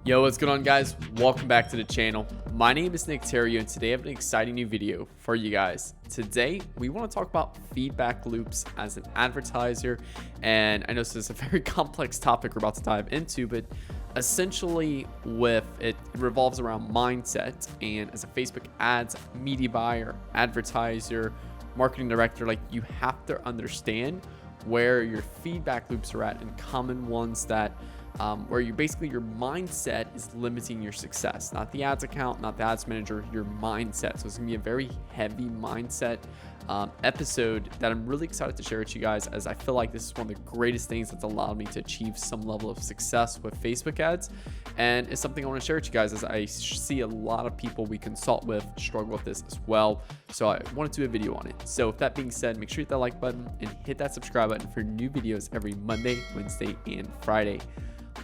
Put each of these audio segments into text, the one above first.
Yo, what's going on, guys? Welcome back to the channel. My name is Nick Theriot, and today I have an exciting new video for you guys. Today, we want to talk about feedback loops as an advertiser, and I know this is a very complex topic we're about to dive into, but essentially with it revolves around mindset. And as a Facebook ads media buyer, advertiser, marketing director, like, you have to understand where your feedback loops are at and common ones that where you basically your mindset is limiting your success, not the ads account, not the ads manager, your mindset. So it's gonna be a very heavy mindset episode that I'm really excited to share with you guys, as I feel like this is one of the greatest things that's allowed me to achieve some level of success with Facebook ads. And it's something I want to share with you guys, as I see a lot of people we consult with struggle with this as well. So I wanted to do a video on it. So with that being said, make sure you hit that like button and hit that subscribe button for new videos every Monday, Wednesday, and Friday.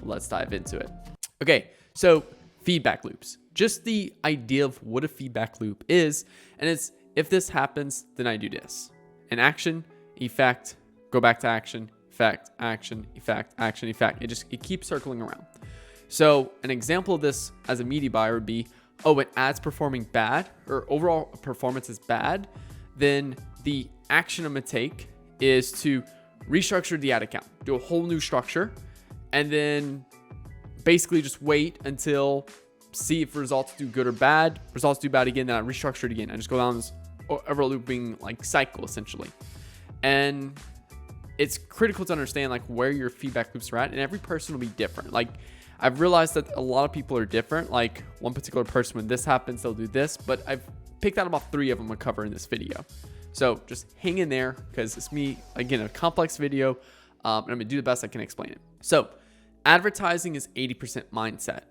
Let's dive into it. Okay, so feedback loops. Just the idea of what a feedback loop is, and it's if this happens, then I do this. An action, effect, go back to action, effect, action, effect, action, effect. It keeps circling around. So an example of this as a media buyer would be, oh, an ad's performing bad or overall performance is bad, then the action I'm gonna take is to restructure the ad account, do a whole new structure, and then basically just wait until see if results do good or bad. Results do bad again, then I restructure it again. I just go down this ever looping like cycle essentially. And it's critical to understand like where your feedback loops are at, and every person will be different. Like, I've realized that a lot of people are different. Like, one particular person, when this happens, they'll do this, but I've picked out about 3 of them to cover in this video. So just hang in there, because it's me, again, a complex video, and I'm gonna do the best I can explain it. So advertising is 80% mindset,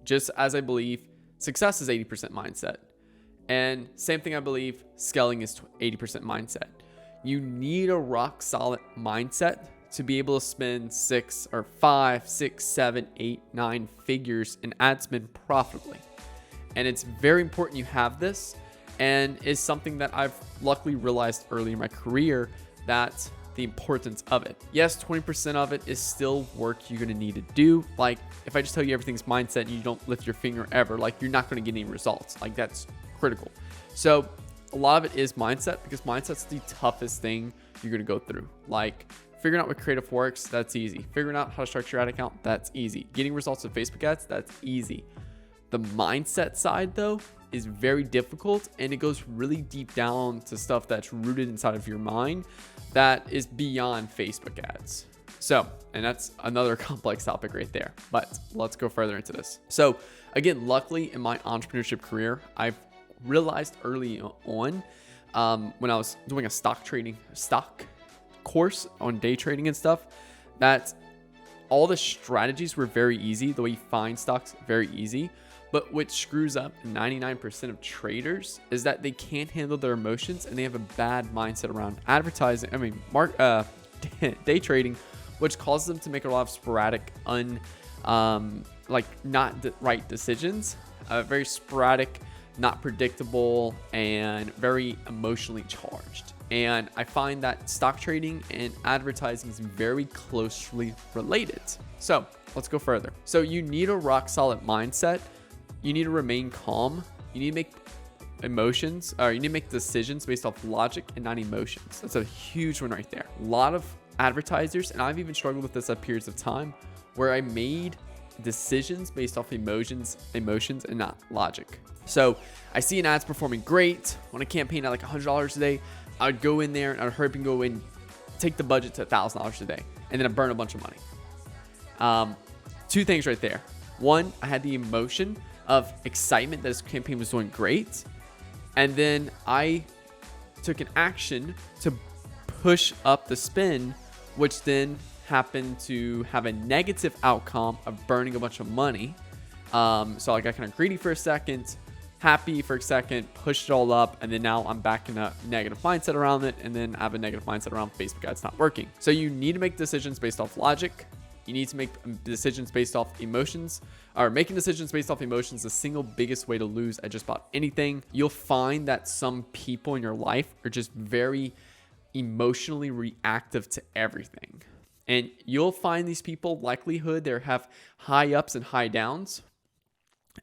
just as I believe success is 80% mindset. And same thing, I believe scaling is 80% mindset. You need a rock solid mindset to be able to spend 6 or 5, 6, 7, 8, 9 figures in ad spend profitably. And it's very important you have this, and is something that I've luckily realized early in my career, that the importance of it. Yes, 20% of it is still work you're gonna need to do. Like, if I just tell you everything's mindset and you don't lift your finger ever, like, you're not gonna get any results. Like, that's critical. So a lot of it is mindset, because mindset's the toughest thing you're gonna go through. Like, figuring out what creative works, that's easy. Figuring out how to structure your ad account, that's easy. Getting results with Facebook ads, that's easy. The mindset side, though, is very difficult, and it goes really deep down to stuff that's rooted inside of your mind that is beyond Facebook ads. So, and that's another complex topic right there, but let's go further into this. So again, luckily in my entrepreneurship career, I've realized early on, when I was doing a stock course on day trading and stuff, that all the strategies were very easy. The way you find stocks, very easy. But what screws up 99% of traders is that they can't handle their emotions, and they have a bad mindset around advertising. Day trading, which causes them to make a lot of sporadic, not the right decisions. Very sporadic, not predictable, and very emotionally charged. And I find that stock trading and advertising is very closely related. So let's go further. So you need a rock solid mindset. You need to remain calm. You need to make you need to make decisions based off logic and not emotions. That's a huge one right there. A lot of advertisers, and I've even struggled with this at periods of time, where I made decisions based off emotions and not logic. So I see an ad's performing great on a campaign at like $100 a day. I'd go in there and I'd hurry up and go in, take the budget to $1,000 a day, and then I burn a bunch of money. 2 things right there. One, I had the emotion of excitement that his campaign was doing great, and then I took an action to push up the spin, which then happened to have a negative outcome of burning a bunch of money. So I got kind of greedy for a second, happy for a second, pushed it all up, and then now I'm back in a negative mindset around it, and then I have a negative mindset around Facebook ads not working. So you need to make decisions based off logic. You need to make decisions based off emotions, or making decisions based off emotions is the single biggest way to lose at just about anything. You'll find that some people in your life are just very emotionally reactive to everything. And you'll find these people, likelihood they have high ups and high downs,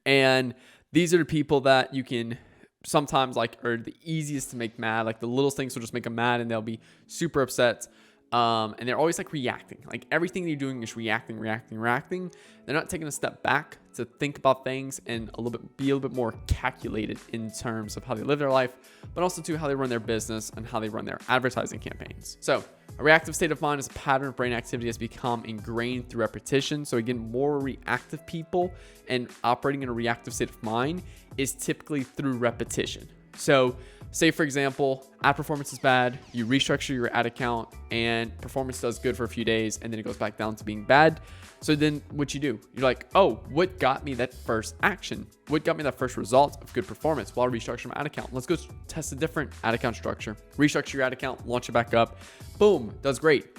And these are the people that you can sometimes like are the easiest to make mad. Like the littlest things will just make them mad and they'll be super upset. And they're always like reacting. Like everything they're doing is reacting. They're not taking a step back to think about things and be a little bit more calculated in terms of how they live their life, but also to how they run their business and how they run their advertising campaigns. So a reactive state of mind is a pattern of brain activity that's become ingrained through repetition. So again, more reactive people and operating in a reactive state of mind is typically through repetition. So say, for example, ad performance is bad, you restructure your ad account and performance does good for a few days and then it goes back down to being bad. So then what you do, you're like, oh, what got me that first action? What got me that first result of good performance? Well, I restructure my ad account. Let's go test a different ad account structure. Restructure your ad account, launch it back up, boom, does great.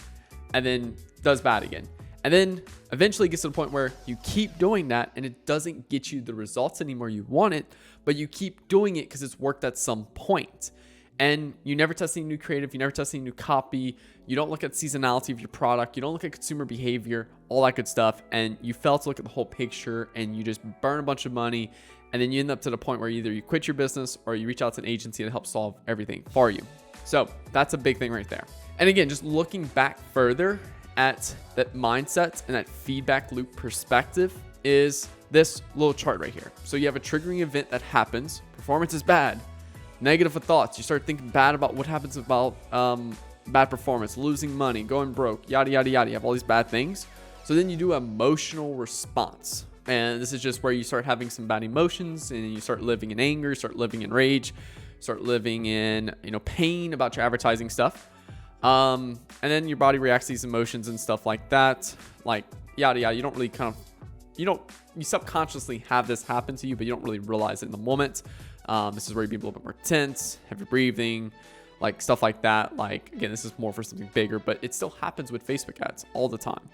And then does bad again. And then eventually it gets to the point where you keep doing that and it doesn't get you the results anymore you want it, but you keep doing it because it's worked at some point. And you never test any new creative, you never test any new copy, you don't look at seasonality of your product, you don't look at consumer behavior, all that good stuff, and you fail to look at the whole picture and you just burn a bunch of money, and then you end up to the point where either you quit your business or you reach out to an agency to help solve everything for you. So that's a big thing right there. And again, just looking back further at that mindset and that feedback loop perspective is this little chart right here. So you have a triggering event that happens, performance is bad, negative thoughts, you start thinking bad about what happens about bad performance, losing money, going broke, yada, yada, yada. You have all these bad things. So then you do emotional response. And this is just where you start having some bad emotions and you start living in anger, start living in rage, start living in, pain about your advertising stuff. And then your body reacts to these emotions and stuff like that, like yada, yada. You don't really you subconsciously have this happen to you, but you don't really realize it in the moment. This is where you be a little bit more tense, heavy breathing, like stuff like that. Like, again, this is more for something bigger, but it still happens with Facebook ads all the time.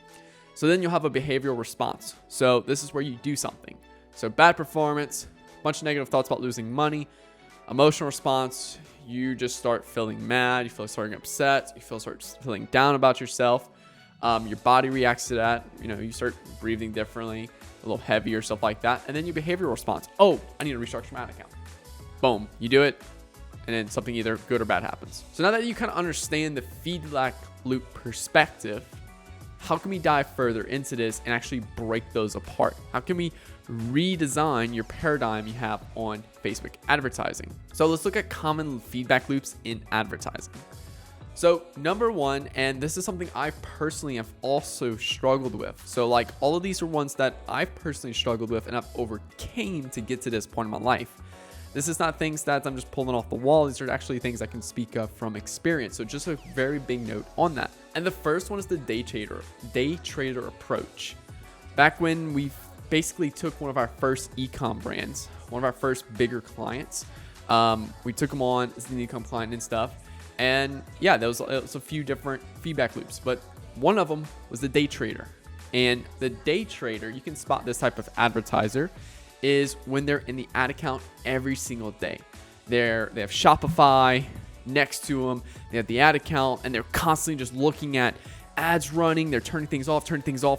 So then you'll have a behavioral response. So this is where you do something. So bad performance, bunch of negative thoughts about losing money, emotional response, you just start feeling mad, you start upset, you start feeling down about yourself. Your body reacts to that. You start breathing differently, a little heavier, stuff like that. And then your behavioral response. Oh, I need to restructure my ad account. Boom, you do it. And then something either good or bad happens. So now that you kind of understand the feedback loop perspective, how can we dive further into this and actually break those apart? How can we redesign your paradigm you have on Facebook advertising? So let's look at common feedback loops in advertising. So number one, and this is something I personally have also struggled with. So like all of these are ones that I've personally struggled with and I've overcame to get to this point in my life. This is not things that I'm just pulling off the wall. These are actually things I can speak of from experience. So just a very big note on that. And the first one is the day trader approach. Back when we basically took one of our first e-com brands, one of our first bigger clients, we took them on as an e-com client and stuff. And yeah, there was a few different feedback loops, but one of them was the day trader. And the day trader, you can spot this type of advertiser is when they're in the ad account every single day. They have Shopify next to them. They have the ad account and they're constantly just looking at ads running. They're turning things off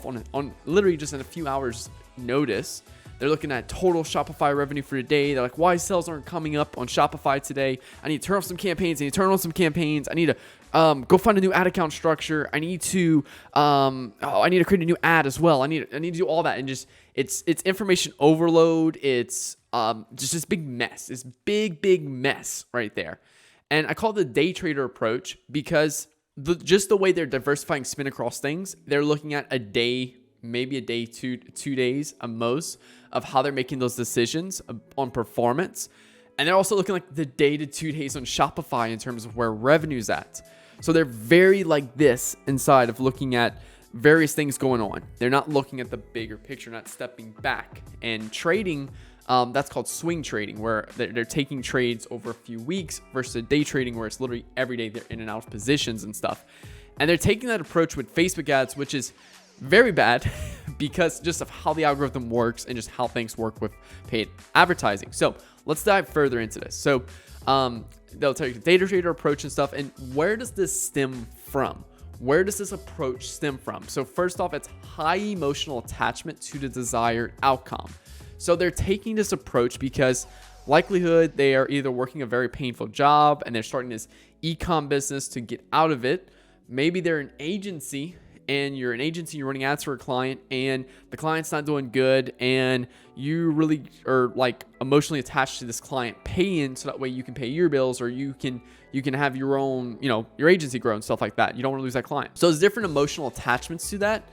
on literally just in a few hours notice. They're looking at total Shopify revenue for the day. They're like, why sales aren't coming up on Shopify today? I need to turn off some campaigns. I need to turn on some campaigns. I need to go find a new ad account structure. I need to create a new ad as well. I need to do all that. And just it's information overload. It's just this big mess. This big mess right there. And I call it the day trader approach because just the way they're diversifying spin across things, they're looking at a day, maybe a day, 2 days at most of how they're making those decisions on performance. And they're also looking like the day to 2 days on Shopify in terms of where revenue's at. So they're very like this inside of looking at various things going on. They're not looking at the bigger picture, not stepping back. And trading, that's called swing trading, where they're taking trades over a few weeks versus day trading where it's literally every day they're in and out of positions and stuff. And they're taking that approach with Facebook ads, which is very bad because just of how the algorithm works and just how things work with paid advertising. So let's dive further into this. So they'll tell you the data trader approach and stuff. And where does this stem from? Where does this approach stem from? So first off, it's high emotional attachment to the desired outcome. So they're taking this approach because likelihood they are either working a very painful job and they're starting this e-com business to get out of it. Maybe they're an agency and you're running ads for a client and the client's not doing good and you really are like emotionally attached to this client paying, so that way you can pay your bills or you can have your own, your agency grow and stuff like that. You don't want to lose that client. So there's different emotional attachments to that,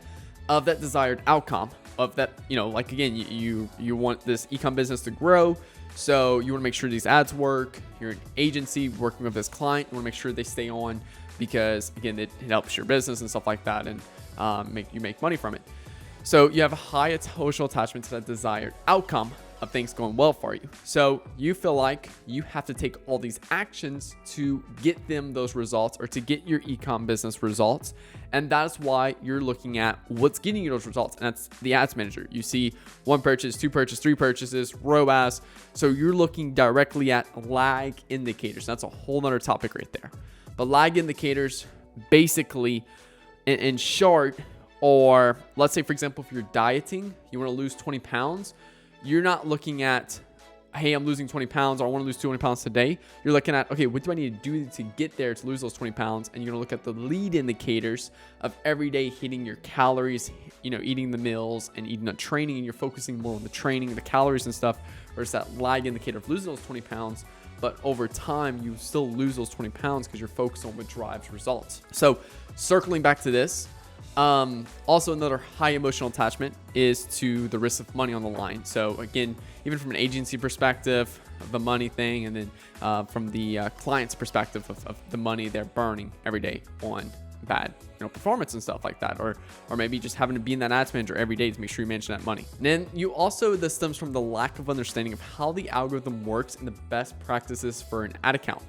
of that desired outcome of that, like again, you want this e-com business to grow. So you want to make sure these ads work. You're an agency working with this client. You want to make sure they stay on because again, it helps your business and stuff like that, and make money from it. So you have a high emotional attachment to that desired outcome of things going well for you. So you feel like you have to take all these actions to get them those results, or to get your e-com business results. And that's why you're looking at what's getting you those results. And that's the ads manager. You see 1 purchase, 2 purchases, 3 purchases, ROAS. So you're looking directly at lag indicators. That's a whole nother topic right there. But lag indicators, basically, in short, or let's say, for example, if you're dieting, you want to lose 20 pounds, you're not looking at, hey, I'm losing 20 pounds or I want to lose 200 pounds today. You're looking at, okay, what do I need to do to get there to lose those 20 pounds? And you're going to look at the lead indicators of every day hitting your calories, eating the meals and eating the training, and you're focusing more on the training, the calories and stuff, versus that lag indicator of losing those 20 pounds. But over time, you still lose those 20 pounds because you're focused on what drives results. So circling back to this, also another high emotional attachment is to the risk of money on the line. So again, even from an agency perspective, the money thing, and then from the client's perspective of the money they're burning every day on bad performance and stuff like that, or maybe just having to be in that ads manager every day to make sure you manage that money. And then this stems from the lack of understanding of how the algorithm works and the best practices for an ad account.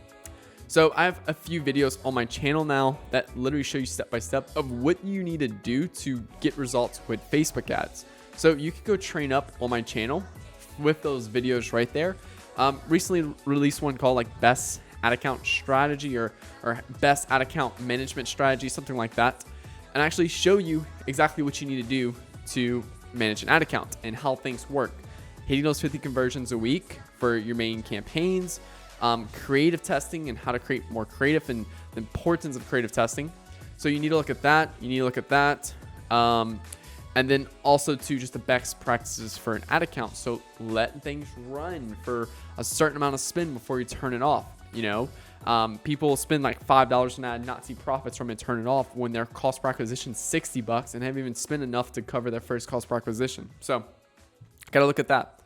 So I have a few videos on my channel now that literally show you step by step of what you need to do to get results with Facebook ads. So you can go train up on my channel with those videos right there. Recently released one called like Best Ad Account Strategy or Best Ad Account Management Strategy, something like that, and actually show you exactly what you need to do to manage an ad account and how things work. Hitting those 50 conversions a week for your main campaigns, creative testing and how to create more creative, and the importance of creative testing. So you need to look at that. And then also to just the best practices for an ad account. So let things run for a certain amount of spend before you turn it off. People spend like $5 an ad, not see profits from it, turn it off when their cost per acquisition is $60 and haven't even spent enough to cover their first cost per acquisition. So gotta look at that.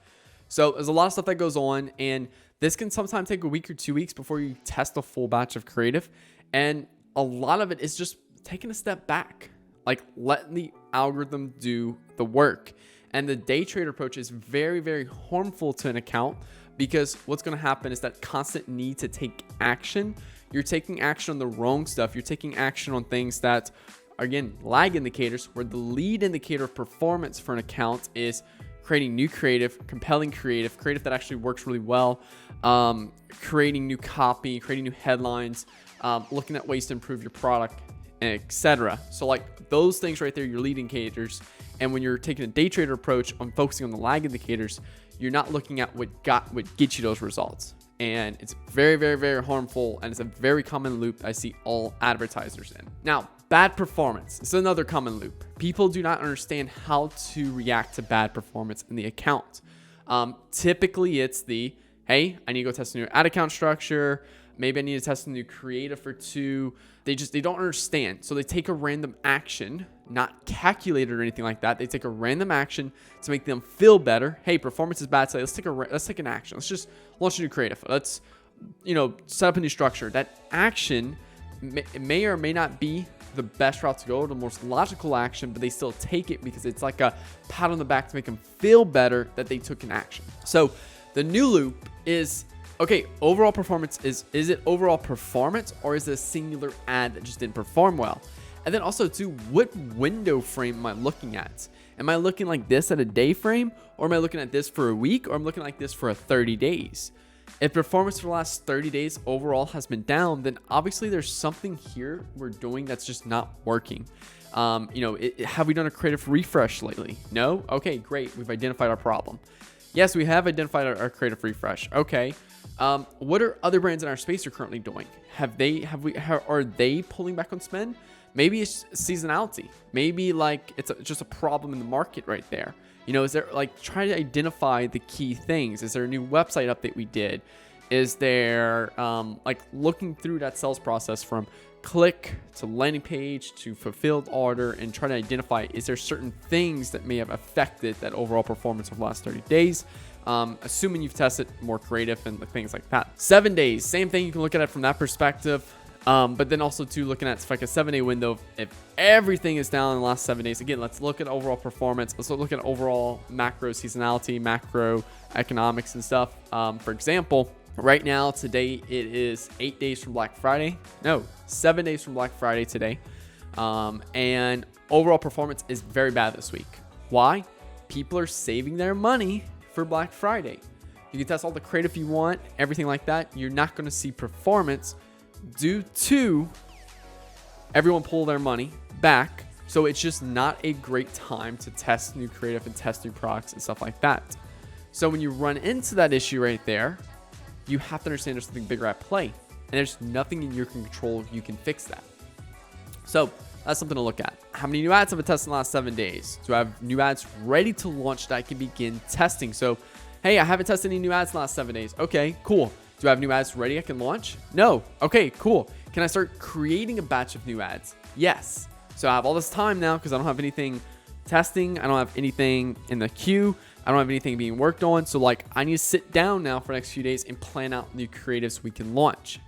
So there's a lot of stuff that goes on, and this can sometimes take a week or 2 weeks before you test a full batch of creative. And a lot of it is just taking a step back, like letting the algorithm do the work. And the day trader approach is very, very harmful to an account, because what's going to happen is that constant need to take action. You're taking action on the wrong stuff. You're taking action on things that, again, lag indicators, where the lead indicator of performance for an account is creating new creative, compelling creative that actually works really well, creating new copy, creating new headlines, looking at ways to improve your product, etc. So like those things right there, your lead indicators. And when you're taking a day trader approach on focusing on the lag indicators, you're not looking at what gets you those results. And it's very, very, very harmful. And it's a very common loop I see all advertisers in. Now, bad performance is another common loop. People do not understand how to react to bad performance in the account. Typically it's the, hey, I need to go test a new ad account structure. Maybe I need to test a new creative for 2. They don't understand. So they take a random action, not calculated or anything like that. They take a random action to make them feel better. Hey, performance is bad today. Let's take an action. Let's just launch a new creative. Let's, set up a new structure. That action may or may not be the best route to go, the most logical action, but they still take it because it's like a pat on the back to make them feel better that they took an action. So the new loop is, okay, overall performance is it overall performance, or is it a singular ad that just didn't perform well? And then also too, what window frame am I looking at? Am I looking like this at a day frame, or am I looking at this for a week, or I'm looking like this for a 30 days? If performance for the last 30 days overall has been down, then obviously there's something here we're doing that's just not working. Have we done a creative refresh lately? No? Okay, great. We've identified our problem. Yes, we have identified our creative refresh. Okay. What are other brands in our space are currently doing? Are they pulling back on spend? Maybe it's seasonality. Maybe like it's just a problem in the market right there. You know, is there like trying to identify the key things? Is there a new website update we did? Is there like looking through that sales process from click to landing page to fulfilled order and trying to identify, is there certain things that may have affected that overall performance over the last 30 days? Assuming you've tested more creative and things like that. 7 days, same thing. You can look at it from that perspective. But then also too, looking at like a 7-day window, if everything is down in the last 7 days, again, let's look at overall performance. Let's look at overall macro seasonality, macro economics and stuff. For example, right now, today, it is 8 days from Black Friday. No, 7 days from Black Friday today. And overall performance is very bad this week. Why? People are saving their money for Black Friday. You can test all the creative you want, everything like that. You're not going to see performance due to everyone pull their money back. So it's just not a great time to test new creative and test new products and stuff like that. So when you run into that issue right there, you have to understand there's something bigger at play, and there's nothing in your control you can fix that. So that's something to look at. How many new ads have I tested in the last 7 days? Do I have new ads ready to launch that I can begin testing? So, hey, I haven't tested any new ads in the last 7 days. Okay, cool. Do I have new ads ready I can launch? No. Okay, cool. Can I start creating a batch of new ads? Yes. So I have all this time now because I don't have anything testing. I don't have anything in the queue. I don't have anything being worked on. So like I need to sit down now for the next few days and plan out new creatives we can launch.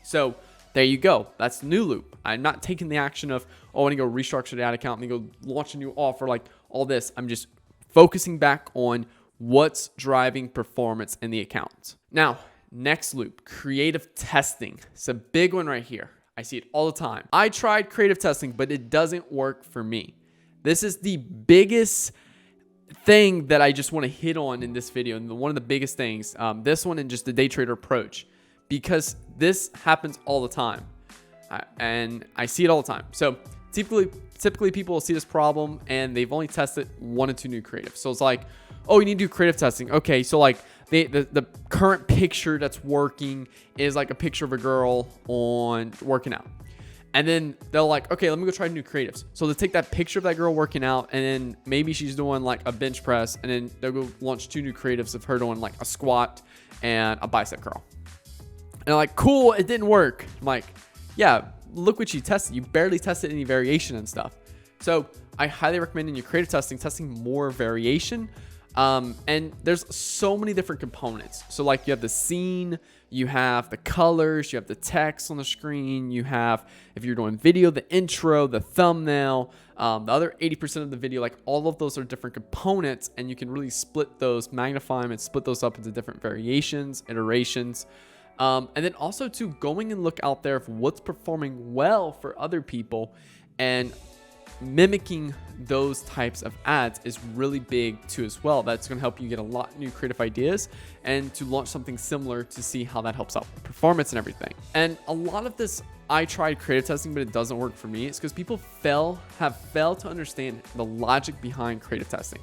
So there you go. That's the new loop. I'm not taking the action of, oh, I need to go restructure the ad account and go launch a new offer, like all this. I'm just focusing back on what's driving performance in the account. Now, next loop, creative testing. It's a big one right here. I see it all the time. I tried creative testing, but it doesn't work for me. This is the biggest thing that I just want to hit on in this video, and one of the biggest things, this one and just the day trader approach, because this happens all the time, and I see it all the time. So typically people will see this problem and they've only tested 1 or 2 new creatives. So it's like, oh, you need to do creative testing. Okay, so like the current picture that's working is like a picture of a girl on working out. And then they'll like, okay, let me go try new creatives. So they take that picture of that girl working out, and then maybe she's doing like a bench press, and then they'll go launch 2 new creatives of her doing like a squat and a bicep curl. And they're like, cool, it didn't work. I'm like, yeah, look what you tested. You barely tested any variation and stuff. So I highly recommend in your creative testing more variation. And there's so many different components. So like you have the scene, you have the colors, you have the text on the screen, you have, if you're doing video, the intro, the thumbnail, the other 80% of the video, like all of those are different components, and you can really split those, magnify them and split those up into different variations, iterations. And then also to going and look out there of what's performing well for other people, and mimicking those types of ads is really big too as well. That's going to help you get a lot of new creative ideas and to launch something similar to see how that helps out with performance and everything. And a lot of this, I tried creative testing, but it doesn't work for me. It's because people have failed to understand the logic behind creative testing.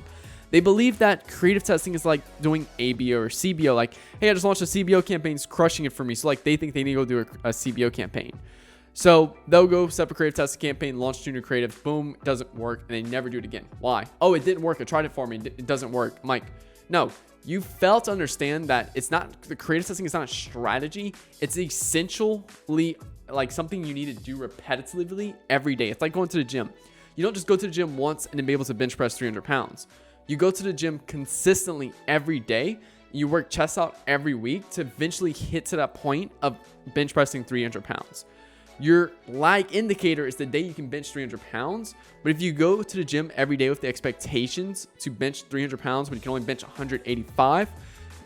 They believe that creative testing is like doing ABO or CBO. Like, hey, I just launched a CBO campaign, it's crushing it for me. So like they think they need to go do a CBO campaign. So they'll go set up a creative testing campaign, launch 2 new creatives, boom, it doesn't work, and they never do it again. Why? Oh, it didn't work. I tried it for me. It doesn't work. I'm like, no, you fail to understand that it's not, the creative testing is not a strategy. It's essentially like something you need to do repetitively every day. It's like going to the gym. You don't just go to the gym once and then be able to bench press 300 pounds. You go to the gym consistently every day. You work chest out every week to eventually hit to that point of bench pressing 300 pounds. Your lag indicator is the day you can bench 300 pounds. But if you go to the gym every day with the expectations to bench 300 pounds, but you can only bench 185,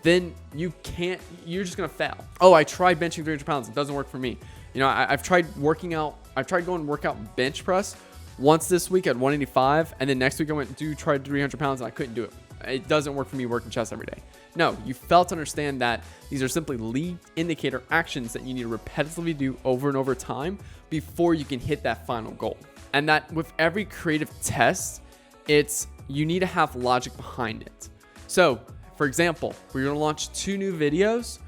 then you're just going to fail. Oh, I tried benching 300 pounds. It doesn't work for me. You know, I've tried working out. I've tried going workout bench press once this week at 185. And then next week I went to try 300 pounds and I couldn't do it. It doesn't work for me working chest every day. No, you fail to understand that these are simply lead indicator actions that you need to repetitively do over and over time before you can hit that final goal. And that with every creative test, you need to have logic behind it. So For example, we're going to launch 2 new videos.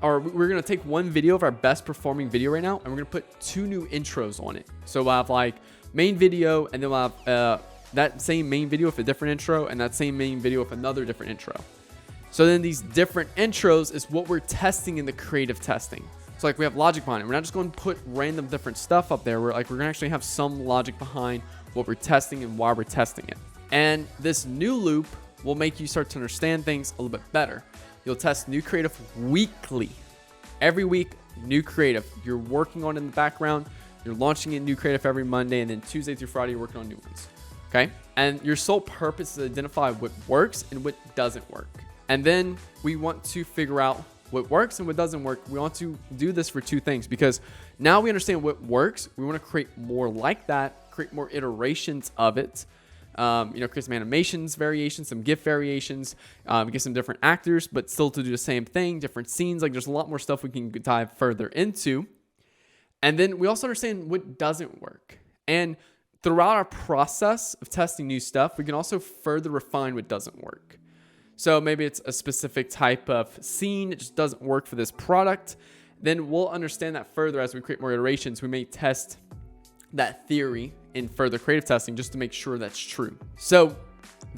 Or we're going to take one video of our best performing video right now, and we're going to put 2 new intros on it. So we'll have like main video, and then we'll have that same main video with a different intro, and that same main video with another different intro. So then these different intros is what we're testing in the creative testing. So like we have logic behind it. We're not just going to put random different stuff up there. We're going to actually have some logic behind what we're testing and why we're testing it. And this new loop will make you start to understand things a little bit better. You'll test new creative weekly. Every week, new creative. You're working on it in the background. You're launching in new creative every Monday, and then Tuesday through Friday, you're working on new ones. Okay? And your sole purpose is to identify what works and what doesn't work. And then we want to figure out what works and what doesn't work. We want to do this for 2 things, because now we understand what works. We want to create more like that, create more iterations of it. Create some animations variations, some GIF variations, get some different actors, but still to do the same thing, different scenes. Like there's a lot more stuff we can dive further into. And then we also understand what doesn't work. And throughout our process of testing new stuff, we can also further refine what doesn't work. So maybe it's a specific type of scene. It just doesn't work for this product. Then we'll understand that further as we create more iterations. We may test that theory in further creative testing just to make sure that's true. So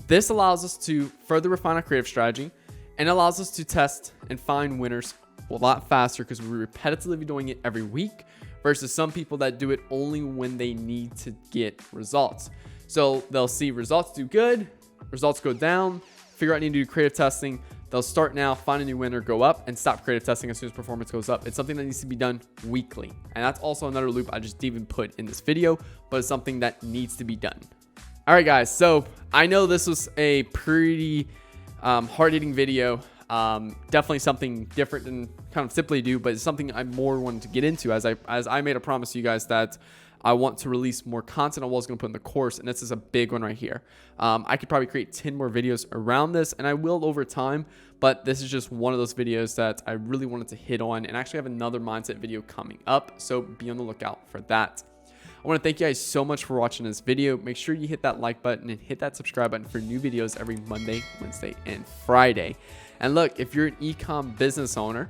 this allows us to further refine our creative strategy, and allows us to test and find winners a lot faster, because we're repetitively doing it every week versus some people that do it only when they need to get results. So they'll see results do good, results go down, figure out need to do creative testing. They'll start now, find a new winner, go up, and stop creative testing as soon as performance goes up. It's something that needs to be done weekly. And that's also another loop I just didn't put in this video, but it's something that needs to be done. All right, guys. So I know this was a pretty hard-hitting video. Definitely something different than kind of simply do, but it's something I more wanted to get into as I made a promise to you guys that I want to release more content I was going to put in the course, and this is a big one right here. I could probably create 10 more videos around this, and I will over time, but this is just one of those videos that I really wanted to hit on, and I actually have another mindset video coming up, so be on the lookout for that. I want to thank you guys so much for watching this video. Make sure you hit that like button and hit that subscribe button for new videos every Monday, Wednesday, and Friday. And look, if you're an e-com business owner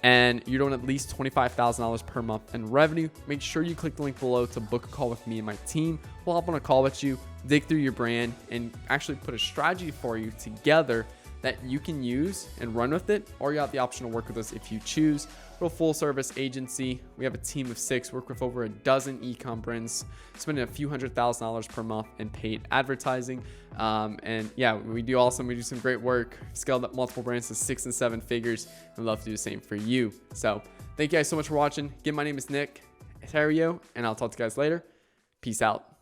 and you're doing at least $25,000 per month in revenue, make sure you click the link below to book a call with me and my team. We'll hop on a call with you, dig through your brand, and actually put a strategy for you together that you can use and run with it, or you have the option to work with us if you choose. We're a full service agency. We have a team of 6, work with over a dozen e-com brands, spending a few $100,000 per month in paid advertising. And yeah, we do some great work, scaled up multiple brands to 6 and 7 figures, and love to do the same for you. So thank you guys so much for watching. Again, my name is Nick Theriot, and I'll talk to you guys later. Peace out.